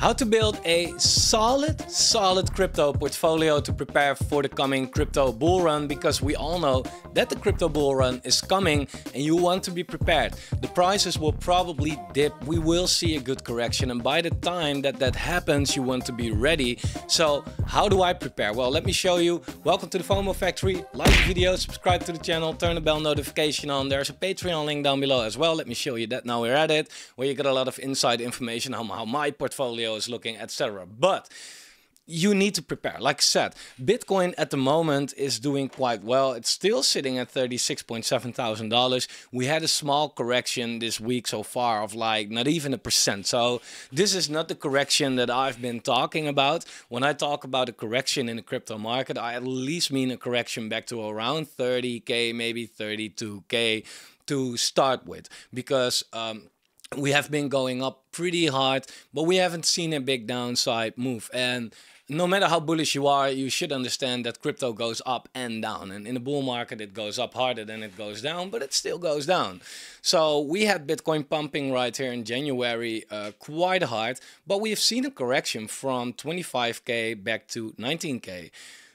How to build a solid crypto portfolio to prepare for the coming crypto bull run, because we all know that the crypto bull run is coming and you want to be prepared. The prices will probably dip, we will see a good correction, and by the time that happens you want to be ready. So how do I prepare? Well, let me show you. Welcome to the Fomo Factory. Like the video, subscribe to the channel, turn the bell notification on. There's a Patreon link down below as well. Let me show you that now we're at it, where you get a lot of inside information on how my portfolio is looking, etc. But you need to prepare. Like I said, Bitcoin at the moment is doing quite well. It's still sitting at $36,700. We had a small correction this week so far of like not even 1%. So this is not the correction that I've been talking about. When I talk about a correction in the crypto market, I at least mean a correction back to around 30K, maybe 32K to start with, because we have been going up pretty hard, but we haven't seen a big downside move. And no matter how bullish you are, you should understand that crypto goes up and down. And in the bull market, it goes up harder than it goes down, but it still goes down. So we had Bitcoin pumping right here in January quite hard, but we have seen a correction from 25K back to 19K.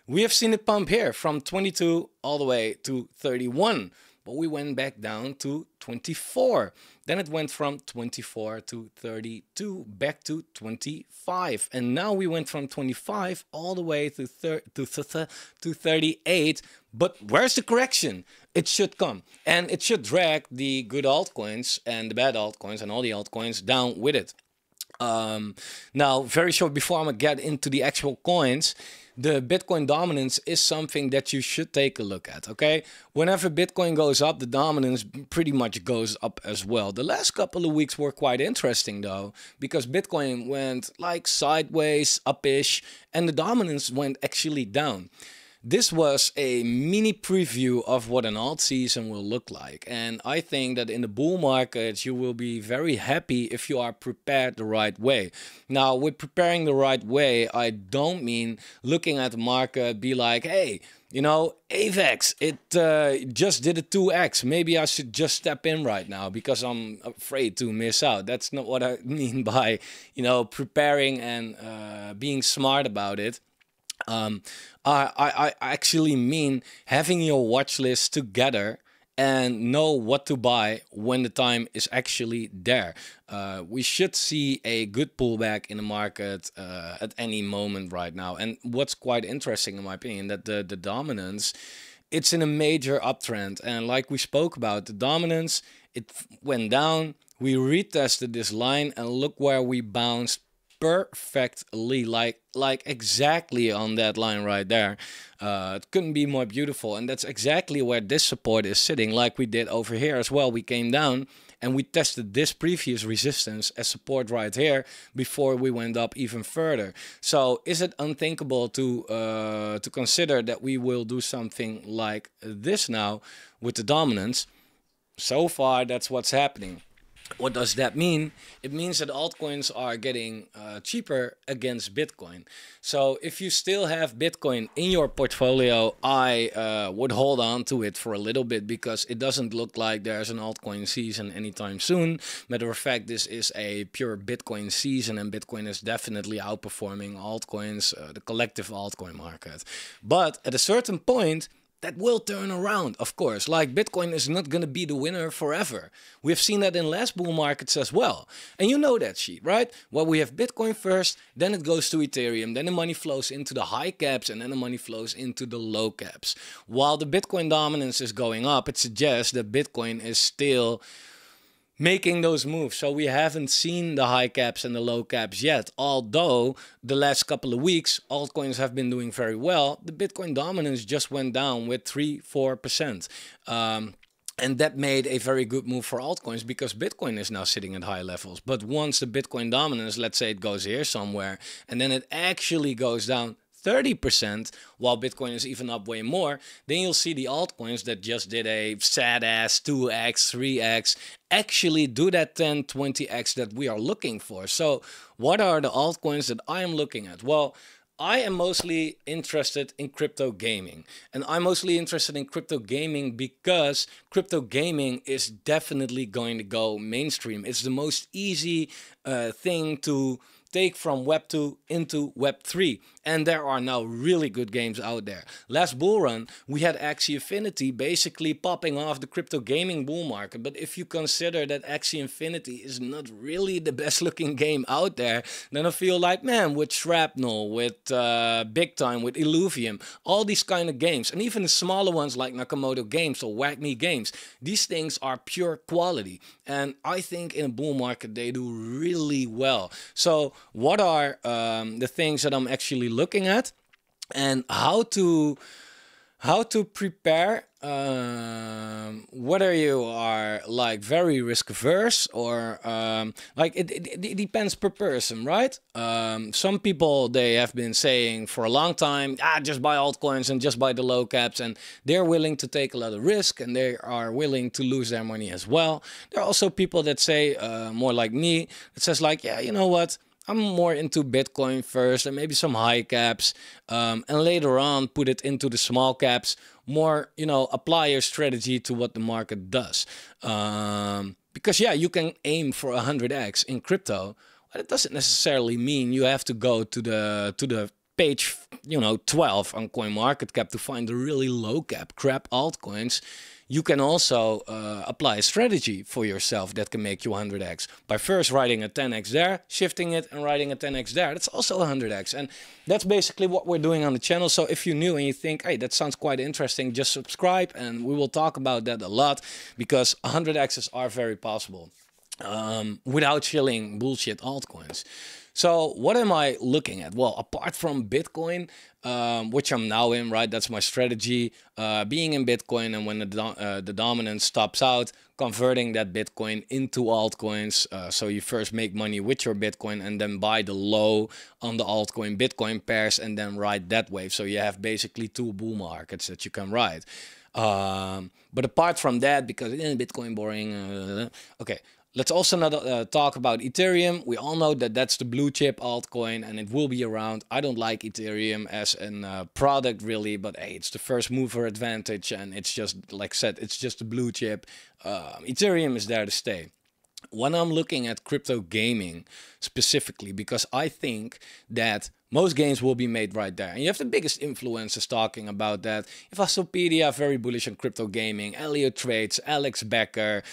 We have seen it pump here from 22 all the way to 31. But we went back down to 24. Then it went from 24 to 32, back to 25. And now we went from 25 all the way to 38. But where's the correction? It should come. And it should drag the good altcoins and the bad altcoins and all the altcoins down with it. Now, very short before I'm going to get into the actual coins, the Bitcoin dominance is something that you should take a look at, okay? Whenever Bitcoin goes up, the dominance pretty much goes up as well. The last couple of weeks were quite interesting though, because Bitcoin went like sideways, upish, and the dominance went actually down. This was a mini preview of what an alt season will look like. And I think that in the bull market, you will be very happy if you are prepared the right way. Now, with preparing the right way, I don't mean looking at the market, be like, hey, you know, AVAX, it just did a 2x. Maybe I should just step in right now because I'm afraid to miss out. That's not what I mean by, you know, preparing and being smart about it. I actually mean having your watch list together and know what to buy when the time is actually there. We should see a good pullback in the market at any moment right now. And what's quite interesting in my opinion, that the dominance, it's in a major uptrend. And like we spoke about, the dominance, it went down. We retested this line and look where we bounced perfectly, like exactly on that line right there. It couldn't be more beautiful, and that's exactly where this support is sitting, like we did over here as well. We came down and we tested this previous resistance as support right here before we went up even further. So is it unthinkable to consider that we will do something like this now with the dominance? So far, that's what's happening. What does that mean? It means that altcoins are getting cheaper against Bitcoin. So if you still have Bitcoin in your portfolio, I would hold on to it for a little bit, because it doesn't look like there's an altcoin season anytime soon. Matter of fact, this is a pure Bitcoin season, and Bitcoin is definitely outperforming altcoins, the collective altcoin market. But at a certain point, that will turn around, of course. Like, Bitcoin is not going to be the winner forever. We've seen that in last bull markets as well. And you know that sheet, right? Well, we have Bitcoin first, then it goes to Ethereum, then the money flows into the high caps, and then the money flows into the low caps. While the Bitcoin dominance is going up, it suggests that Bitcoin is still making those moves. So we haven't seen the high caps and the low caps yet, although the last couple of weeks altcoins have been doing very well. The Bitcoin dominance just went down with 3-4%. And that made a very good move for altcoins, because Bitcoin is now sitting at high levels. But once the Bitcoin dominance, let's say it goes here somewhere, and then it actually goes down 30%, while Bitcoin is even up way more, then you'll see the altcoins that just did a sad ass 2x, 3x, actually do that 10, 20x that we are looking for. So what are the altcoins that I am looking at? Well, I am mostly interested in crypto gaming, and I'm mostly interested in crypto gaming because crypto gaming is definitely going to go mainstream. It's the most easy thing to take from Web 2 into Web 3. And there are now really good games out there. Last bull run, we had Axie Infinity basically popping off the crypto gaming bull market. But if you consider that Axie Infinity is not really the best looking game out there, then I feel like, man, with Shrapnel, with Big Time, with Illuvium, all these kind of games, and even the smaller ones like Nakamoto Games or Whack Me Games, these things are pure quality. And I think in a bull market, they do really well. So what are the things that I'm actually looking at, and how to prepare, whether you are like very risk averse or like it depends per person, right? Some people, they have been saying for a long time, just buy altcoins and just buy the low caps, and they're willing to take a lot of risk and they are willing to lose their money as well. There are also people that say, more like me, that says like, yeah, you know what, I'm more into Bitcoin first and maybe some high caps, and later on put it into the small caps, more, you know, apply your strategy to what the market does. Because yeah, you can aim for 100x in crypto, but it doesn't necessarily mean you have to go to the page, you know, 12 on CoinMarketCap to find the really low cap crap altcoins. You can also apply a strategy for yourself that can make you 100x by first writing a 10x there, shifting it and writing a 10x there. That's also 100x. And that's basically what we're doing on the channel. So if you're new and you think, hey, that sounds quite interesting, just subscribe and we will talk about that a lot, because 100x's are very possible without shilling bullshit altcoins. So what am I looking at? Well, apart from Bitcoin, which I'm now in, right? That's my strategy, being in Bitcoin, and when the dominance stops out, converting that Bitcoin into altcoins. So you first make money with your Bitcoin and then buy the low on the altcoin Bitcoin pairs and then ride that wave. So you have basically two bull markets that you can ride. But apart from that, because Bitcoin boring, okay. Let's also not talk about Ethereum. We all know that that's the blue chip altcoin and it will be around. I don't like Ethereum as a product really, but hey, it's the first mover advantage and it's just, like I said, it's just a blue chip. Ethereum is there to stay. When I'm looking at crypto gaming specifically, because I think that most games will be made right there. And you have the biggest influencers talking about that. Investopedia, very bullish on crypto gaming. Elliot Trades, Alex Becker.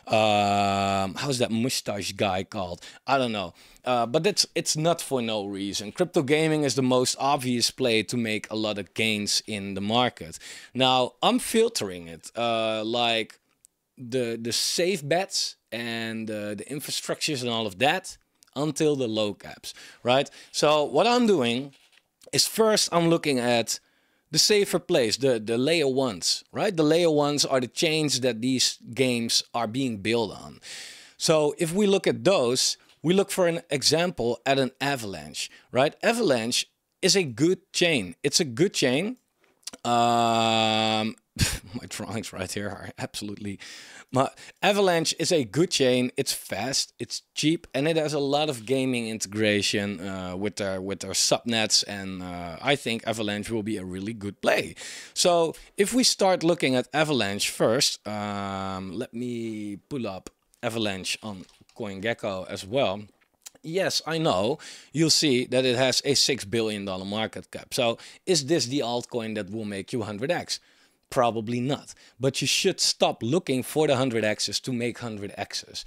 How's that mustache guy called? I don't know. But it's not for no reason. Crypto gaming is the most obvious play to make a lot of gains in the market. Now, I'm filtering it. Like the safe bets and the infrastructures and all of that, until the low caps, right? So what I'm doing is first I'm looking at the safer plays, the layer ones, right? The layer ones are the chains that these games are being built on. So if we look at those, we look for an example at an Avalanche, right? Avalanche is a good chain. It's a good chain. My drawings right here are absolutely... Avalanche is a good chain. It's fast, it's cheap, and it has a lot of gaming integration with their subnets, and I think Avalanche will be a really good play. So if we start looking at Avalanche first, let me pull up Avalanche on CoinGecko as well. Yes, I know. You'll see that it has a $6 billion market cap. So is this the altcoin that will make you 100x? Probably not. But you should stop looking for the 100x's to make 100x's.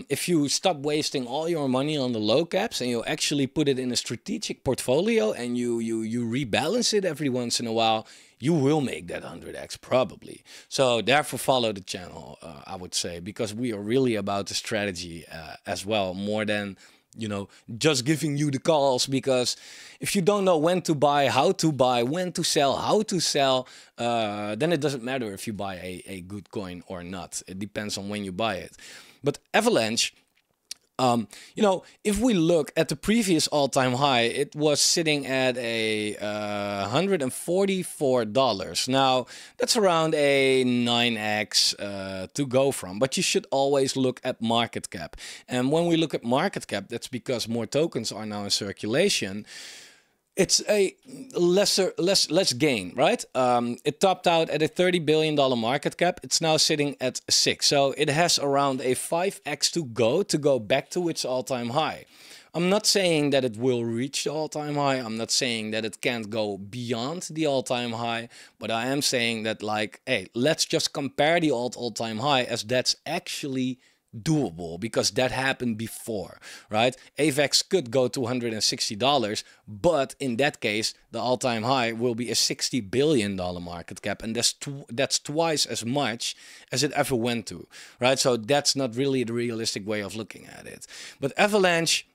If you stop wasting all your money on the low caps and you actually put it in a strategic portfolio and you rebalance it every once in a while, you will make that 100x probably. So therefore follow the channel, I would say, because we are really about the strategy as well, more than, you know, just giving you the calls. Because if you don't know when to buy, how to buy, when to sell, how to sell, then it doesn't matter if you buy a good coin or not. It depends on when you buy it. But Avalanche, you know, if we look at the previous all-time high, it was sitting at a $144. Now, that's around a 9x to go from. But you should always look at market cap. And when we look at market cap, that's because more tokens are now in circulation. It's a less gain, right? It topped out at a $30 billion market cap. It's now sitting at 6. So it has around a 5x to go back to its all-time high. I'm not saying that it will reach the all-time high. I'm not saying that it can't go beyond the all-time high, but I am saying that, like, hey, let's just compare the all-time high, as that's actually doable because that happened before, right? AVAX could go to $160, but in that case, the all-time high will be a $60 billion market cap, and that's twice as much as it ever went to, right? So that's not really the realistic way of looking at it. But Avalanche,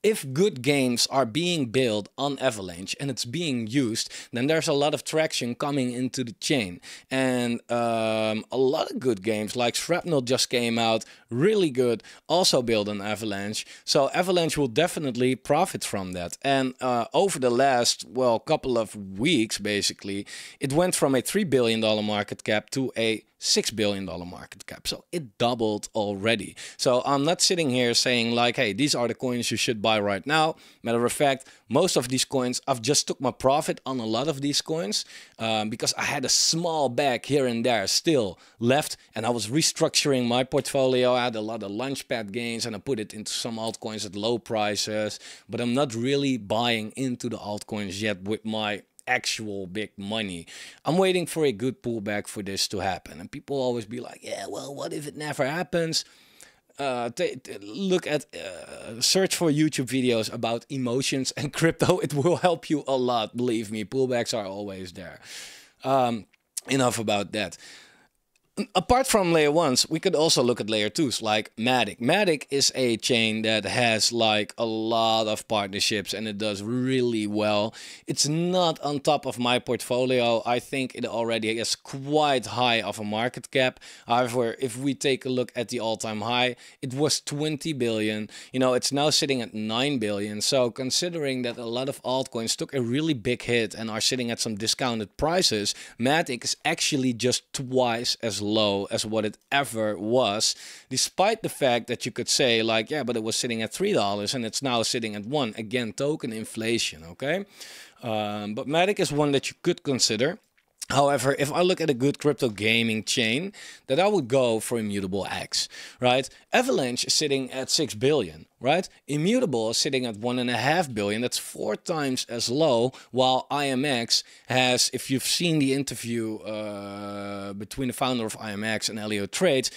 if good games are being built on Avalanche and it's being used, then there's a lot of traction coming into the chain. And a lot of good games like Shrapnel just came out, really good, also built on Avalanche. So Avalanche will definitely profit from that. And over the last, well, couple of weeks, basically, it went from a $3 billion market cap to a $6 billion market cap. So it doubled already. So I'm not sitting here saying like, hey, these are the coins you should buy right now. Matter of fact, most of these coins, I've just took my profit on a lot of these coins because I had a small bag here and there still left, and I was restructuring my portfolio. I had a lot of launchpad gains and I put it into some altcoins at low prices, but I'm not really buying into the altcoins yet with my actual big money. I'm waiting for a good pullback for this to happen. And people always be like, yeah, well, what if it never happens? Look at search for YouTube videos about emotions and crypto. It will help you a lot, believe me. Pullbacks are always there. Enough about that. Apart from layer ones, we could also look at layer twos like Matic. Matic is a chain that has like a lot of partnerships and it does really well. It's not on top of my portfolio. I think it already is quite high of a market cap. However, if we take a look at the all-time high, it was 20 billion. You know, it's now sitting at 9 billion. So considering that a lot of altcoins took a really big hit and are sitting at some discounted prices, Matic is actually just twice as low as what it ever was, despite the fact that you could say like, yeah, but it was sitting at $3 and it's now sitting at $1. Again, token inflation, okay? But Matic is one that you could consider. However, if I look at a good crypto gaming chain, that I would go for Immutable X, right? Avalanche is sitting at 6 billion, right? Immutable is sitting at 1.5 billion. That's 4 times as low, while IMX has, if you've seen the interview between the founder of IMX and Elliot Trades,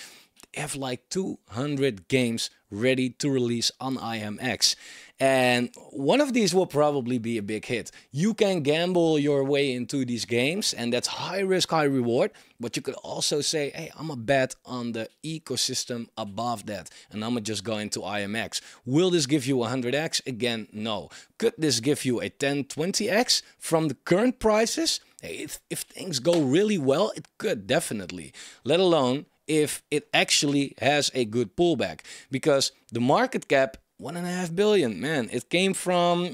they have like 200 games ready to release on IMX. And one of these will probably be a big hit. You can gamble your way into these games, and that's high risk, high reward. But you could also say, hey, I'm a bet on the ecosystem above that, and I'm gonna just go into IMX. Will this give you 100x? Again, no. Could this give you a 10, 20x from the current prices? Hey, if things go really well, it could definitely. Let alone if it actually has a good pullback, because the market cap, 1.5 billion, man, it came from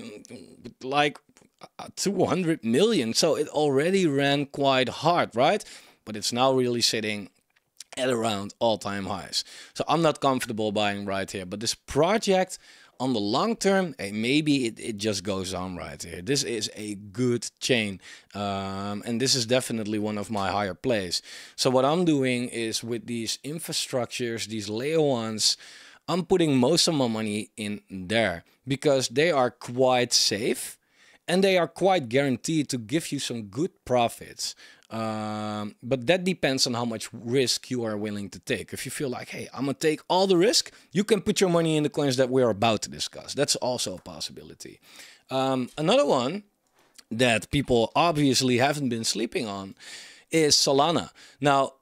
like 200 million. So it already ran quite hard, right? But it's now really sitting at around all-time highs. So I'm not comfortable buying right here. But this project on the long term, hey, maybe it just goes on right here. This is a good chain. And this is definitely one of my higher plays. So what I'm doing is with these infrastructures, these layer ones, I'm putting most of my money in there because they are quite safe and they are quite guaranteed to give you some good profits. But that depends on how much risk you are willing to take. If you feel like, hey, I'm going to take all the risk, you can put your money in the coins that we are about to discuss. That's also a possibility. Another one that people obviously haven't been sleeping on is Solana. Now,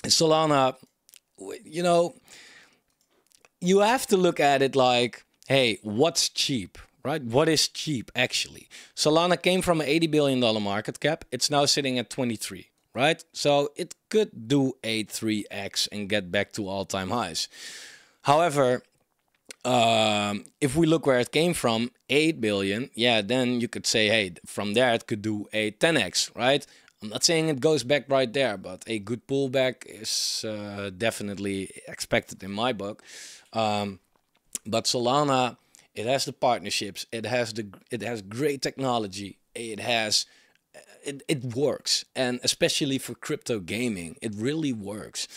Solana, you know, you have to look at it like, hey, what's cheap, right? What is cheap, actually? Solana came from an $80 billion market cap. It's now sitting at 23, right? So it could do a 3x and get back to all-time highs. However, if we look where it came from, 8 billion, yeah, then you could say, hey, from there it could do a 10x, right? I'm not saying it goes back right there, but a good pullback is definitely expected in my book. But Solana, it has the partnerships, it has great technology, it works, and especially for crypto gaming, it really works.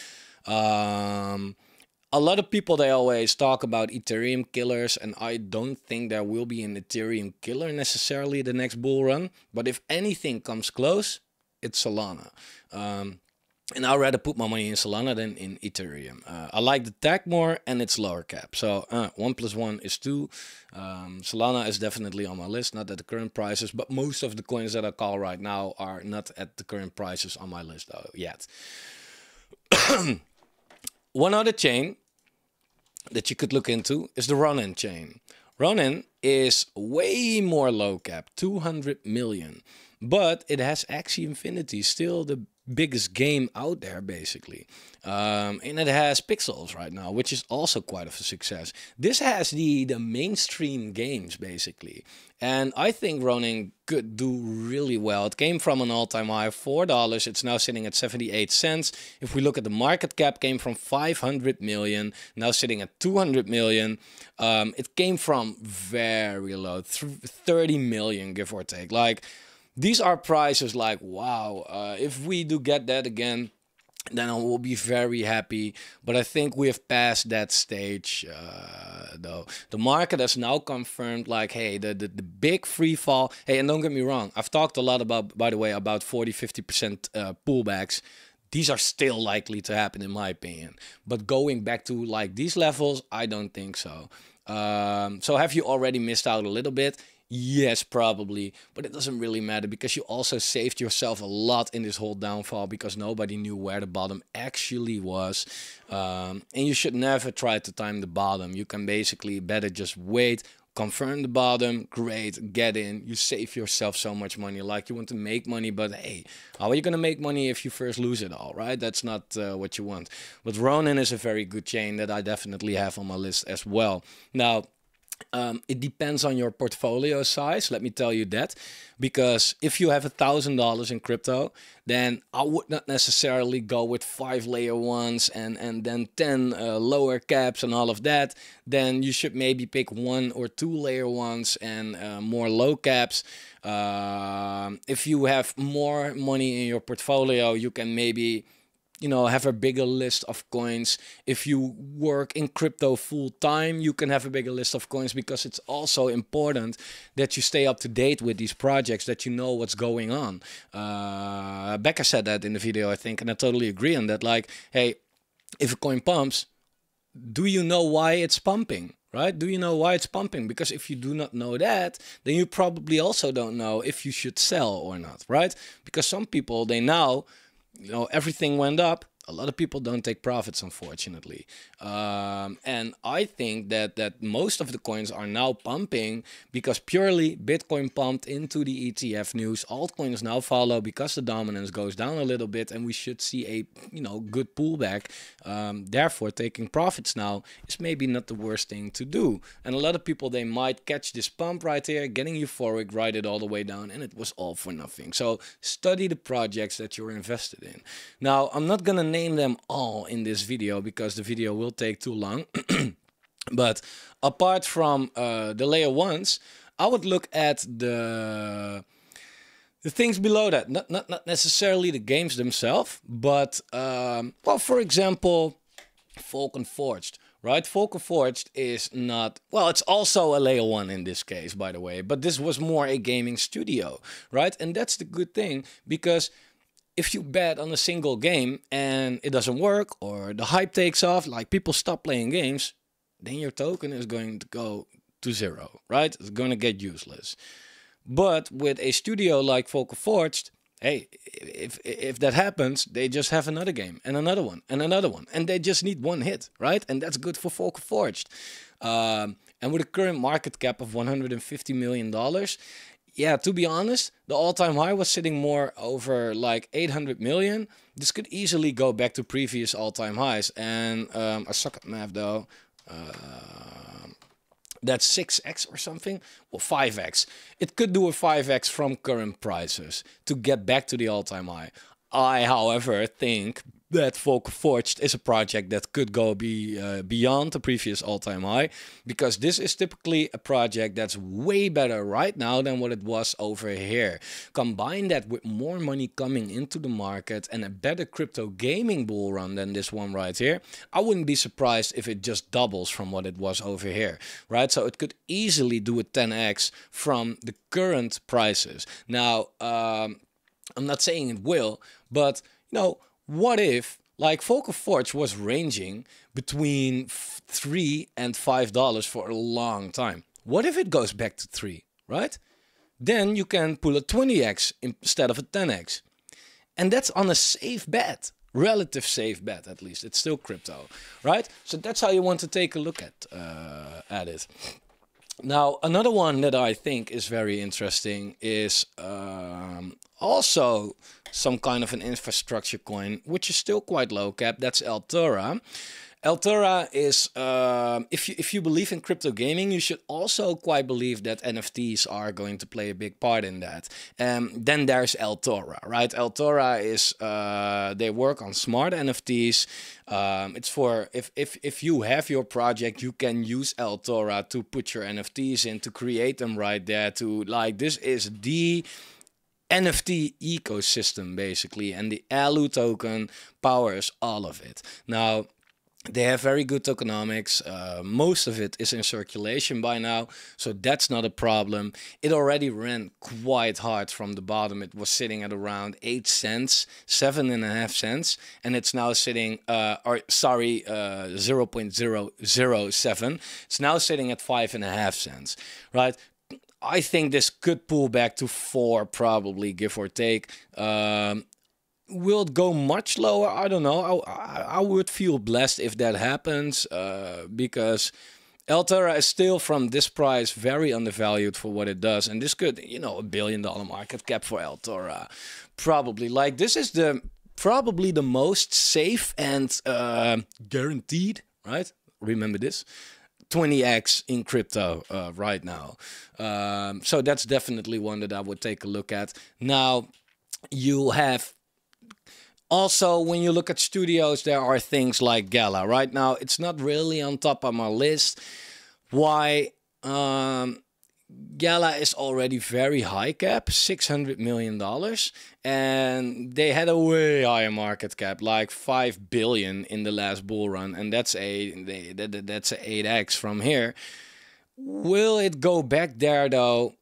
A lot of people, they always talk about Ethereum killers, and I don't think there will be an Ethereum killer necessarily the next bull run. But if anything comes close, it's Solana. And I'd rather put my money in Solana than in Ethereum. I like the tech more, and it's lower cap. So 1 + 1 is 2. Solana is definitely on my list, not at the current prices. But most of the coins that I call right now are not at the current prices on my list though yet. One other chain that you could look into is the Ronin chain. Ronin is way more low cap, 200 million. But it has Axie Infinity, still the biggest game out there, basically. And it has Pixels right now, which is also quite of a success. This has the mainstream games, basically. And I think Ronin could do really well. It came from an all-time high of $4. It's now sitting at 78 cents. If we look at the market cap, came from 500 million, now sitting at 200 million. It came from very low, 30 million, give or take. Like, these are prices like, wow, if we do get that again, then I will be very happy. But I think we have passed that stage, though. The market has now confirmed, like, hey, the big free fall. Hey, and don't get me wrong, I've talked a lot about, by the way, about 40-50% pullbacks. These are still likely to happen, in my opinion. But going back to, like, these levels, I don't think so. So have you already missed out a little bit? Yes, probably, but it doesn't really matter because you also saved yourself a lot in this whole downfall because nobody knew where the bottom actually was. And you should never try to time the bottom. You can basically better just wait, confirm the bottom, great, get in. You save yourself so much money. Like, you want to make money, but hey, how are you going to make money if you first lose it all, right? That's not what you want. But Ronin is a very good chain that I definitely have on my list as well. Now, it depends on your portfolio size, let me tell you that, because if you have $1,000 in crypto, then I would not necessarily go with 5 layer ones and then 10 lower caps and all of that. Then you should maybe pick 1 or 2 layer ones and more low caps. If you have more money in your portfolio, you can maybe, you know, have a bigger list of coins. If you work in crypto full time, you can have a bigger list of coins because it's also important that you stay up to date with these projects, that you know what's going on. Becca said that in the video, I think, and I totally agree on that. Like, hey, if a coin pumps, do you know why it's pumping? Right? Do you know why it's pumping? Because if you do not know that, then you probably also don't know if you should sell or not, right? Because some people, they now, you know, everything went up. A lot of people don't take profits, unfortunately. And I think that most of the coins are now pumping because purely Bitcoin pumped into the ETF news. Altcoins now follow because the dominance goes down a little bit, and we should see a, you know, good pullback. Therefore, taking profits now is maybe not the worst thing to do. And a lot of people, they might catch this pump right here, getting euphoric, ride it all the way down, and it was all for nothing. So study the projects that you're invested in. Now, I'm not gonna name them all in this video because the video will take too long. But apart from the layer ones, I would look at the things below that. Not necessarily the games themselves, but well, for example, Vulcan Forged. Right, Vulcan Forged is not, well, it's also a layer 1 in this case, by the way, but this was more a gaming studio, right? And that's the good thing, because if you bet on a single game and it doesn't work, or the hype takes off, like people stop playing games, then your token is going to go to zero, right? It's going to get useless. But with a studio like Vulcan Forged, hey, if that happens, they just have another game and another one and another one, and they just need one hit, right? And that's good for Vulcan Forged. And with a current market cap of $150 million, yeah, to be honest, the all-time high was sitting more over like 800 million. This could easily go back to previous all-time highs. And I suck at math though. That's 6x or something. Well, 5x. It could do a 5x from current prices to get back to the all-time high. I, however, think that Foco Forged is a project that could go beyond the previous all-time high, because this is typically a project that's way better right now than what it was over here. Combine that with more money coming into the market and a better crypto gaming bull run than this one right here, I wouldn't be surprised if it just doubles from what it was over here, right? So it could easily do a 10x from the current prices. Now, I'm not saying it will, but you know, what if, like, Foco Forge was ranging between $3 and $5 for a long time? What if it goes back to 3, right? Then you can pull a 20x instead of a 10x. And that's on a safe bet, relative safe bet at least. It's still crypto, right? So that's how you want to take a look at it. Now, another one that I think is very interesting is also some kind of an infrastructure coin, which is still quite low cap. That's Altura. Altura is, if you believe in crypto gaming, you should also quite believe that NFTs are going to play a big part in that. Then there's Altura, right? Altura is, they work on smart NFTs. It's for, if you have your project, you can use Altura to put your NFTs in, to create them right there, to, like, this is the NFT ecosystem basically, and the ALU token powers all of it. Now, they have very good tokenomics. Most of it is in circulation by now, so that's not a problem. It already ran quite hard from the bottom. It was sitting at around 8 cents, 7.5 cents, and it's now sitting, 0.007. It's now sitting at 5.5 cents, right? I think this could pull back to 4, probably, give or take. Will it go much lower? I don't know. I would feel blessed if that happens, because Altura is still, from this price, very undervalued for what it does. And this could, you know, $1 billion market cap for Altura. Probably. Like, this is probably the most safe and guaranteed, right? Remember this? 20x in crypto right now. So that's definitely one that I would take a look at. Now, you have also, when you look at studios, there are things like Gala. Right now, it's not really on top of my list. Why? Gala is already very high cap, $600 million. And they had a way higher market cap, like 5 billion in the last bull run. And that's that's a 8x from here. Will it go back there, though?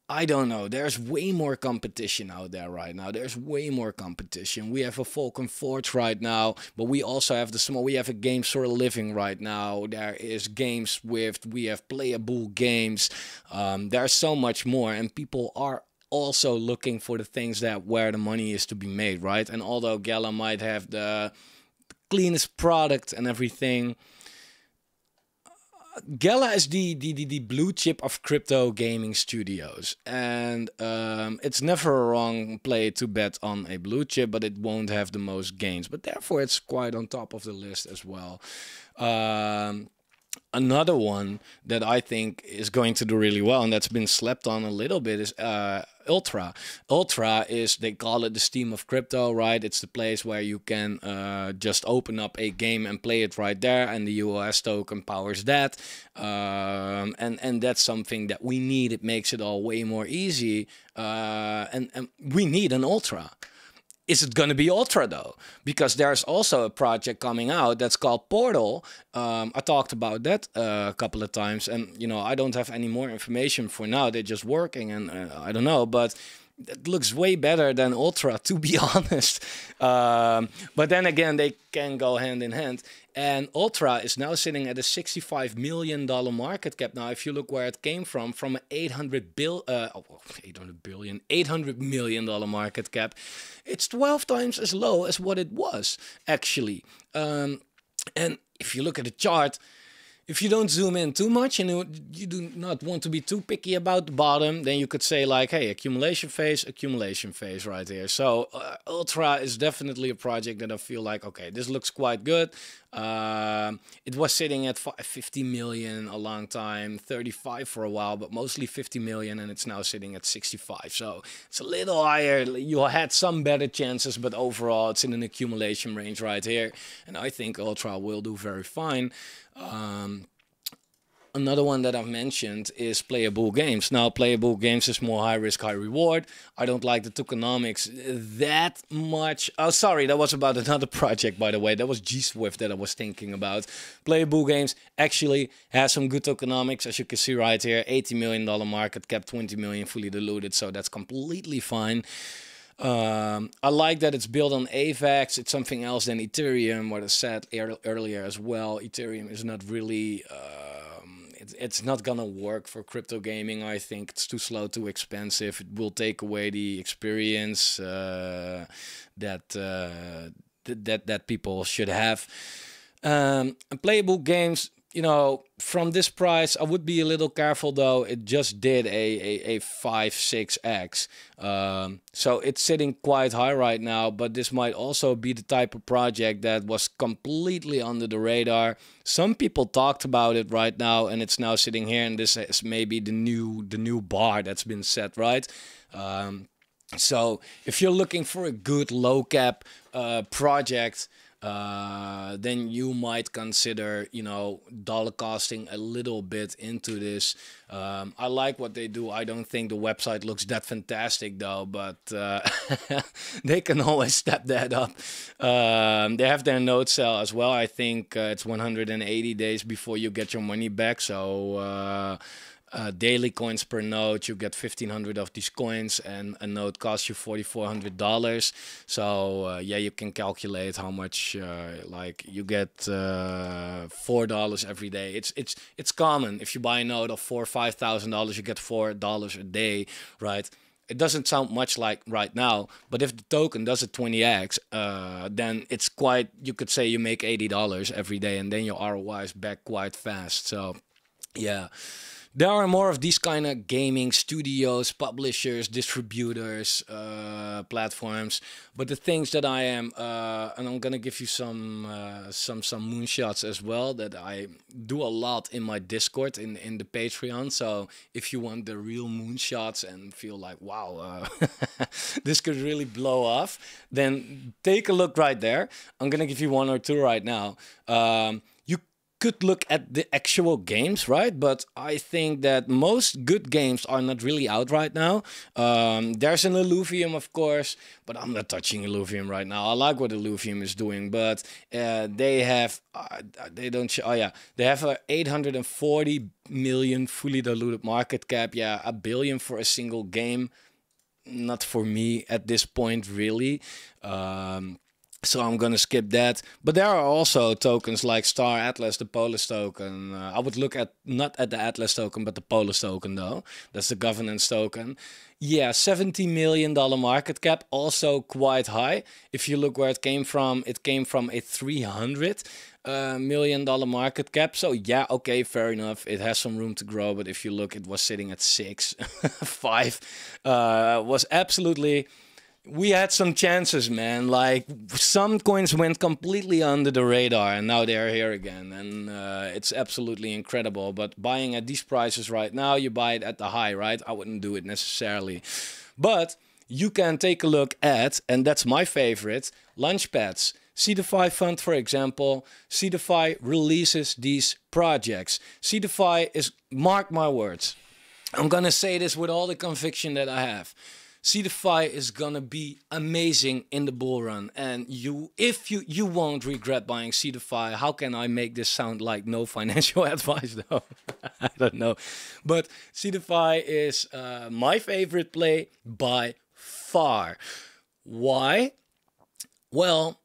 I don't know. There's way more competition out there right now. There's way more competition. We have a Foco Forge right now, but we also have we have a Games for a Living right now. There is Games with, we have playable games. There's so much more, and people are also looking for the things that where the money is to be made, right? And although Gala might have the cleanest product and everything, Gala is the blue chip of crypto gaming studios, and it's never a wrong play to bet on a blue chip, but it won't have the most gains. But therefore, it's quite on top of the list as well. Another one that I think is going to do really well, and that's been slept on a little bit, is Ultra. Ultra is, they call it the Steam of crypto, right? It's the place where you can just open up a game and play it right there, and the UOS token powers that. And that's something that we need. It makes it all way more easy, and we need an Ultra. Is it going to be Ultra, though? Because there's also a project coming out that's called Portal. I talked about that a couple of times, and, you know, I don't have any more information for now. They're just working, and I don't know, but it looks way better than Ultra, to be honest. But then again, they can go hand in hand. And Ultra is now sitting at a $65 million market cap. Now, if you look where it came from an $800 million market cap, it's 12 times as low as what it was, actually. And if you look at the chart, if you don't zoom in too much and you do not want to be too picky about the bottom, then you could say like, hey, accumulation phase right here. So Ultra is definitely a project that I feel like, okay, this looks quite good. It was sitting at 50 million a long time, 35 for a while, but mostly 50 million, and it's now sitting at 65. So it's a little higher. You had some better chances, but overall it's in an accumulation range right here, and I think Ultra will do very fine. Another one that I've mentioned is Playable Games. Now, Playable Games is more high risk, high reward. I don't like the tokenomics that much. Oh, sorry, that was about another project, by the way. That was G-Swift that I was thinking about. Playable Games actually has some good tokenomics, as you can see right here. $80 million market cap, 20 million fully diluted, so that's completely fine. I like that it's built on AVAX. It's something else than Ethereum, what I said earlier as well. Ethereum is not really... it's not gonna work for crypto gaming. I think it's too slow, too expensive. It will take away the experience that people should have. And Playable Games, you know, from this price, I would be a little careful though. It just did a 5-6x. So it's sitting quite high right now, but this might also be the type of project that was completely under the radar. Some people talked about it right now, and it's now sitting here, and this is maybe the new bar that's been set, right? So if you're looking for a good low cap project, then you might consider, you know, dollar costing a little bit into this. I like what they do. I don't think the website looks that fantastic though, but they can always step that up. They have their node sale as well. I think it's 180 days before you get your money back. So daily coins per node, you get 1,500 of these coins, and a node costs you $4,400. So yeah, you can calculate how much like you get $4 every day. It's common. If you buy a node of $4,000 or $5,000, you get $4 a day, right? It doesn't sound much like right now, but if the token does a 20x, then it's quite, you could say you make $80 every day, and then your ROI is back quite fast. So yeah. There are more of these kind of gaming studios, publishers, distributors, platforms. But the things that I am, and I'm gonna give you some moonshots as well that I do a lot in my Discord in the Patreon. So if you want the real moonshots and feel like, wow, this could really blow off, then take a look right there. I'm gonna give you one or two right now. Could look at the actual games, right? But I think that most good games are not really out right now. There's an Illuvium, of course, but I'm not touching Illuvium right now. I like what Illuvium is doing, but they have they don't show, oh yeah, they have a 840 million fully diluted market cap. Yeah, a billion for a single game. Not for me at this point, really. So I'm going to skip that. But there are also tokens like Star Atlas, the Polis token. I would look at, not at the Atlas token, but the Polis token though. That's the governance token. Yeah, $70 million market cap, also quite high. If you look where it came from a $300 million market cap. So yeah, okay, fair enough. It has some room to grow, but if you look, it was sitting at 6, 5. Was absolutely... We had some chances, man. Like, some coins went completely under the radar, and now they're here again. And it's absolutely incredible. But buying at these prices right now, you buy it at the high, right? I wouldn't do it necessarily. But you can take a look at, and that's my favorite, Launchpads. Seedify Fund, for example. Seedify releases these projects. Seedify is, mark my words, I'm going to say this with all the conviction that I have. Seedify is gonna be amazing in the bull run, and if you won't regret buying Seedify. How can I make this sound like no financial advice though? I don't know, but Seedify is my favorite play by far. Why? Well,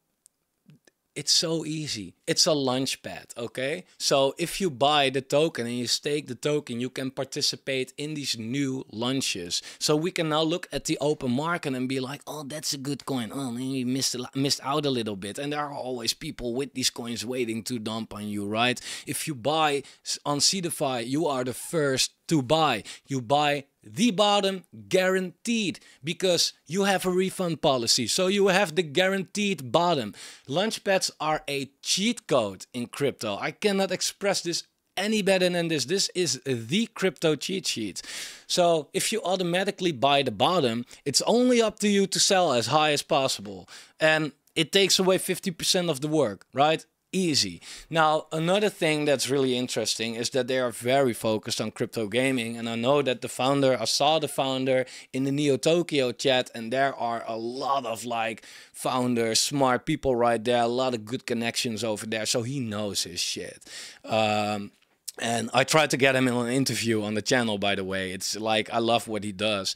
It's so easy. It's a launch pad, okay? So if you buy the token and you stake the token, you can participate in these new launches. So we can now look at the open market and be like, oh, that's a good coin. Oh, man, you missed out a little bit. And there are always people with these coins waiting to dump on you, right? If you buy on Seedify, you are the first to buy. You buy the bottom guaranteed because you have a refund policy. So you have the guaranteed bottom. Launchpads are a cheat code in crypto. I cannot express this any better than this. This is the crypto cheat sheet. So if you automatically buy the bottom, it's only up to you to sell as high as possible. And it takes away 50% of the work, right? Easy. Now, another thing that's really interesting is that they are very focused on crypto gaming. And I know that I saw the founder in the Neo Tokyo chat, and there are a lot of like founders, smart people right there, a lot of good connections over there. So he knows his shit. And I tried to get him in an interview on the channel, by the way. It's like, I love what he does.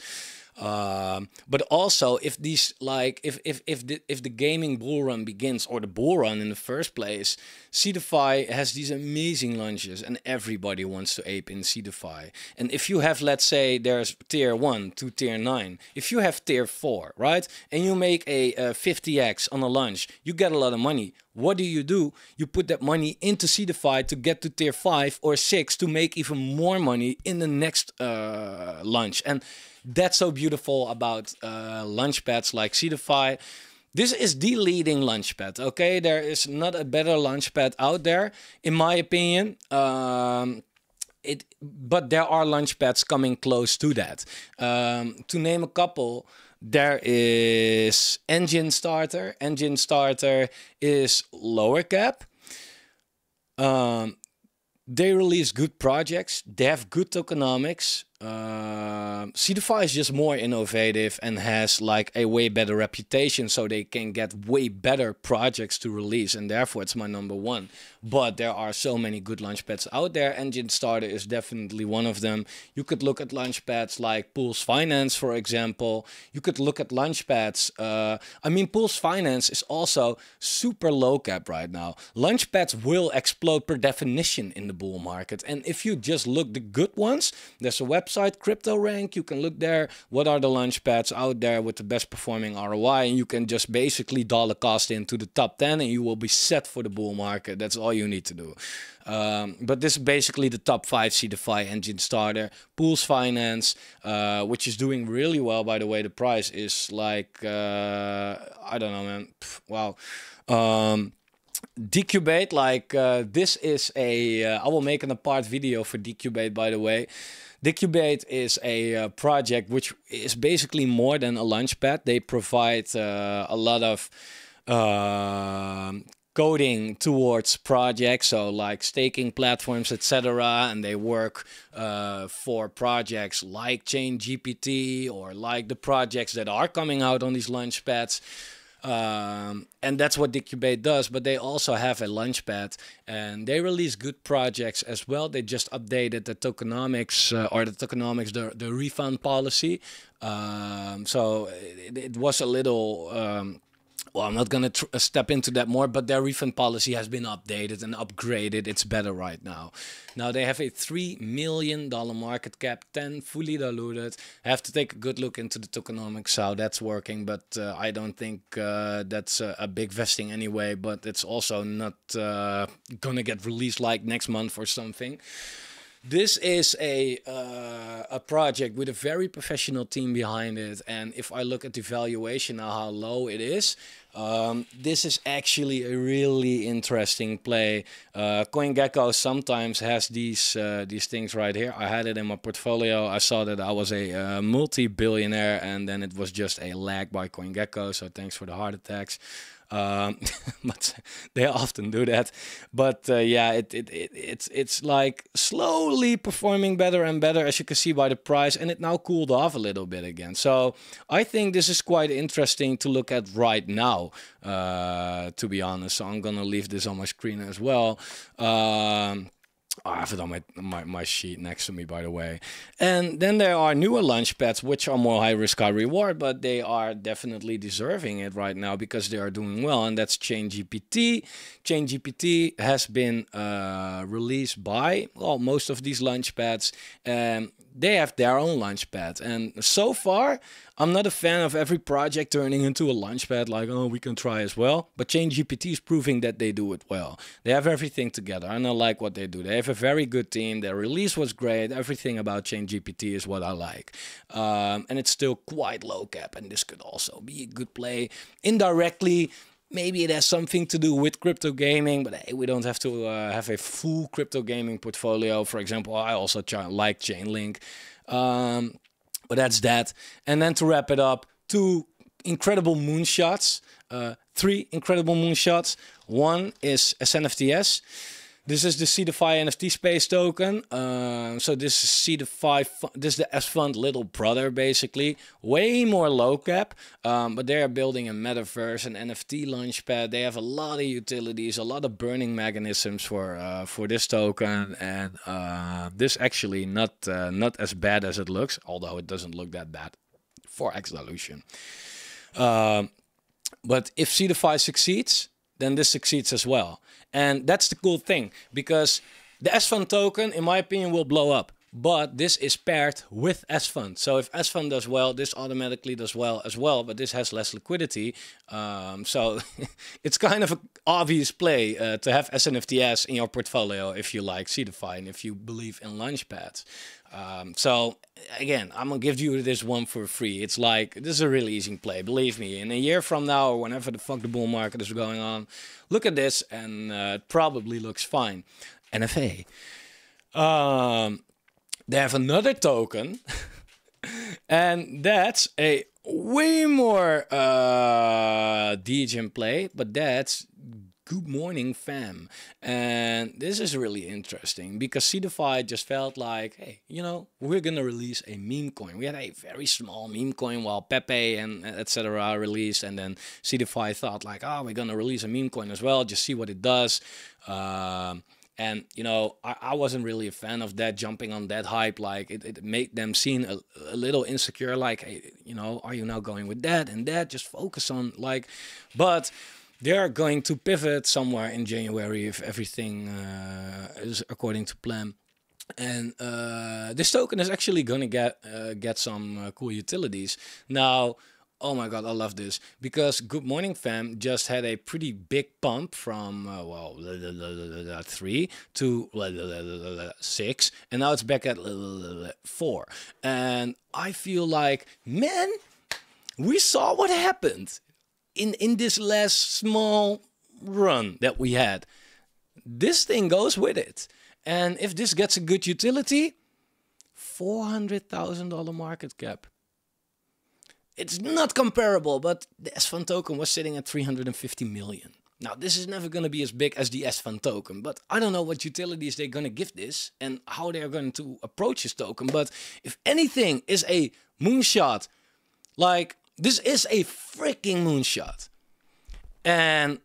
But also, if these if the gaming bull run begins, or the bull run in the first place, Seedify has these amazing launches, and everybody wants to ape in Seedify. And if you have, let's say, there's tier 1 to tier 9, if you have tier 4, right, and you make a 50x on a launch, you get a lot of money. What do? You put that money into Seedify to get to tier 5 or 6 to make even more money in the next launch. And that's so beautiful about launchpads like Seedify. This is the leading launchpad, okay? There is not a better launchpad out there, in my opinion. But there are launchpads coming close to that. To name a couple, there is Engine Starter. Engine Starter is lower cap. They release good projects. They have good tokenomics. Seedify is just more innovative and has like a way better reputation, so they can get way better projects to release, and therefore it's my number one. But there are so many good launchpads out there. Engine Starter is definitely one of them. You could look at launchpads like Pulse Finance, for example. You could look at launchpads. I mean, Pulse Finance is also super low cap right now. Launchpads will explode per definition in the bull market. And if you just look the good ones, there's a website, Crypto Rank. You can look there. What are the launchpads out there with the best performing ROI? And you can just basically dollar cost into the top 10 and you will be set for the bull market. That's all you need to do. But this is basically the top 5 Seedify, Engine Starter, Pulse Finance, which is doing really well, by the way. The price is like, I don't know, man. Wow. Decubate, like this is a, I will make an apart video for Decubate, by the way. Decubate is a project which is basically more than a launchpad. They provide a lot of coding towards projects, so like staking platforms, etc. And they work for projects like ChainGPT or like the projects that are coming out on these launchpads. And that's what Decubate does, but they also have a launchpad and they release good projects as well. They just updated the tokenomics, the refund policy. So it was a little, well, I'm not going to step into that more, but their refund policy has been updated and upgraded. It's better right now. Now they have a $3 million market cap, 10 fully diluted. I have to take a good look into the tokenomics, how that's working, but I don't think that's a big vesting anyway, but it's also not going to get released like next month or something. This is a project with a very professional team behind it, and if I look at the valuation now, how low it is, this is actually a really interesting play. CoinGecko sometimes has these things right here. I had it in my portfolio. I saw that I was a multi-billionaire, and then it was just a lag by CoinGecko. So thanks for the heart attacks. But they often do that. But yeah, it's like slowly performing better and better, as you can see by the price, and it now cooled off a little bit again. So I think this is quite interesting to look at right now, to be honest. So I'm gonna leave this on my screen as well. I have it on my sheet next to me, by the way. And then there are newer launch pads, which are more high risk, high reward, but they are definitely deserving it right now because they are doing well. And that's ChainGPT. ChainGPT has been released by, well, most of these launch pads. They have their own launch pad. And so far, I'm not a fan of every project turning into a launch pad like, oh, we can try as well. But ChainGPT is proving that they do it well. They have everything together, and I like what they do. They have a very good team. Their release was great. Everything about ChainGPT is what I like. And it's still quite low cap, and this could also be a good play. Indirectly, maybe it has something to do with crypto gaming, but hey, we don't have to have a full crypto gaming portfolio. For example, I also like Chainlink. But that's that. And then to wrap it up, 2 incredible moonshots. 3 incredible moonshots. One is SNFTS. This is the CDFI NFT space token. So this is CDFI, this is the S Fund little brother, basically. Way more low cap, but they are building a metaverse, an NFT launchpad. They have a lot of utilities, a lot of burning mechanisms for this token, and this actually not as bad as it looks, although it doesn't look that bad for X dilution. But if CDFI succeeds, then this succeeds as well. And that's the cool thing, because the S-Fund token, in my opinion, will blow up. But this is paired with S-Fund. So if S-Fund does well, this automatically does well as well. But this has less liquidity. So it's kind of an obvious play to have SNFTS in your portfolio if you like CDFI and if you believe in launchpads. So again, I'm going to give you this one for free. It's like, this is a really easy play. Believe me, in a year from now or whenever the fuck the bull market is going on, look at this and it probably looks fine. NFA. They have another token, and that's a way more DGen play, but that's Good Morning Fam. And this is really interesting because CDFI just felt like, hey, you know, we're going to release a meme coin. We had a very small meme coin while Pepe and etc. released, and then CDFI thought like, oh, we're going to release a meme coin as well, just see what it does. And, you know, I wasn't really a fan of that, jumping on that hype. Like, it made them seem a little insecure. Like, hey, you know, are you now going with that and that? Just focus on, like, but they're going to pivot somewhere in January if everything is according to plan. And this token is actually going to get some cool utilities. Now, oh my God, I love this because Good Morning Fam just had a pretty big pump from, 3 to 6, and now it's back at 4. And I feel like, man, we saw what happened in this last small run that we had. This thing goes with it. And if this gets a good utility, $400,000 market cap. It's not comparable, but the S-Fund token was sitting at 350 million. Now, this is never going to be as big as the S-Fund token, but I don't know what utilities they're going to give this and how they're going to approach this token. But if anything is a moonshot, like, this is a freaking moonshot. And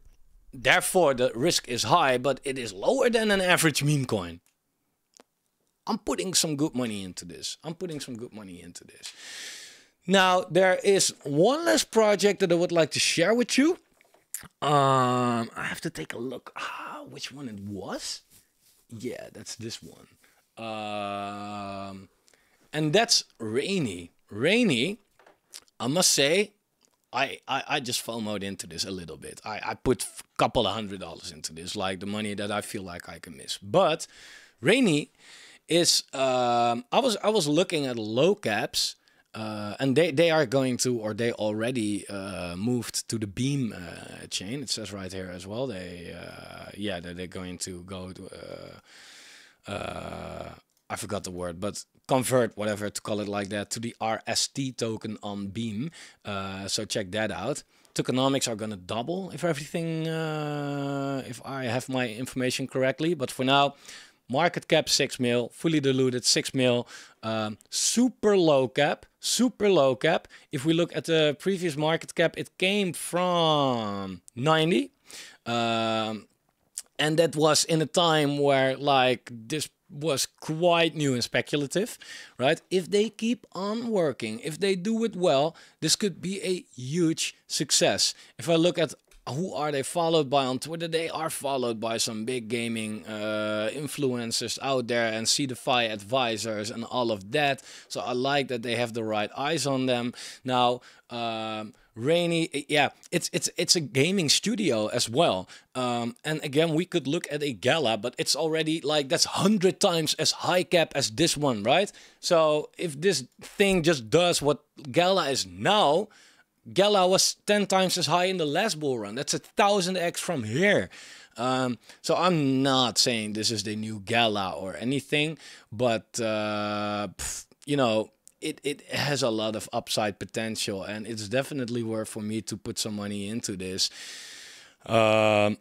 therefore, the risk is high, but it is lower than an average meme coin. I'm putting some good money into this. Now, there is one last project that I would like to share with you. I have to take a look. Which one it was? Yeah, that's this one. And that's Rainy. Rainy, I must say, I just FOMO'd into this a little bit. I put a couple of $100 into this, like the money that I feel like I can miss. But Rainy is, I was looking at low caps. And they are going to, or they already moved to the Beam chain. It says right here as well. They're going to go to, I forgot the word, but convert, whatever to call it like that, to the RST token on Beam. So check that out. Tokenomics are going to double if everything, if I have my information correctly. But for now, market cap 6 mil, fully diluted 6 mil, super low cap. If we look at the previous market cap, it came from 90. And that was in a time where like this was quite new and speculative, right? If they keep on working, if they do it well, this could be a huge success. If I look at who are they followed by on Twitter, they are followed by some big gaming influencers out there and CDFI advisors and all of that. So I like that they have the right eyes on them. Now, Rainy, yeah, it's a gaming studio as well. And again, we could look at a Gala, but it's already like that's 100 times as high cap as this one, right? So if this thing just does what Gala is now, Gala was 10 times as high in the last bull run. That's 1,000x from here. So I'm not saying this is the new Gala or anything, but you know, it has a lot of upside potential, and it's definitely worth for me to put some money into this. And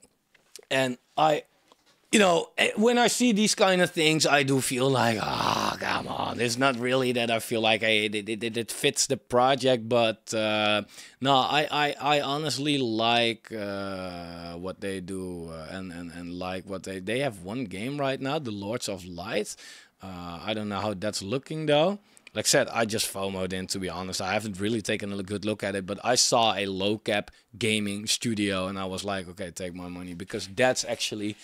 you know, when I see these kind of things, I do feel like, ah, come on. It's not really that I feel like it fits the project, but no, I honestly like what they do, and like what they have one game right now, the Lords of Light. I don't know how that's looking though. Like I said, I just FOMO'd in, to be honest. I haven't really taken a good look at it, but I saw a low cap gaming studio and I was like, okay, take my money, because that's actually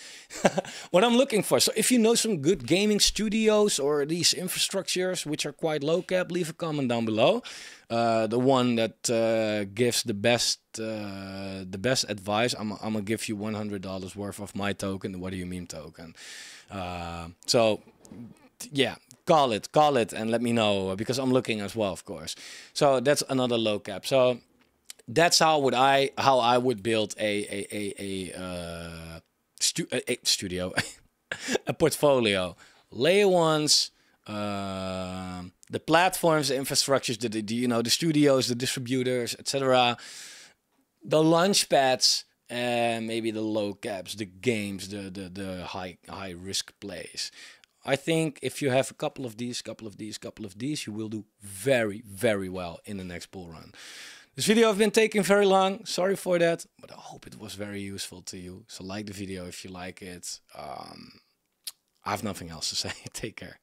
what I'm looking for. So if you know some good gaming studios or these infrastructures which are quite low cap, leave a comment down below. The one that gives the best advice, I'm gonna give you $100 worth of my token, the What Do You Meme token. So yeah, call it and let me know, because I'm looking as well, of course. So that's another low cap. So that's how I would build a studio, a portfolio. Layer ones, the platforms, the infrastructures, the you know, the studios, the distributors, etc. The launch pads, and maybe the low caps, the games, the high risk plays. I think if you have a couple of these, you will do very, very well in the next bull run. This video has been taking very long. Sorry for that, but I hope it was very useful to you. So like the video if you like it. I have nothing else to say. Take care.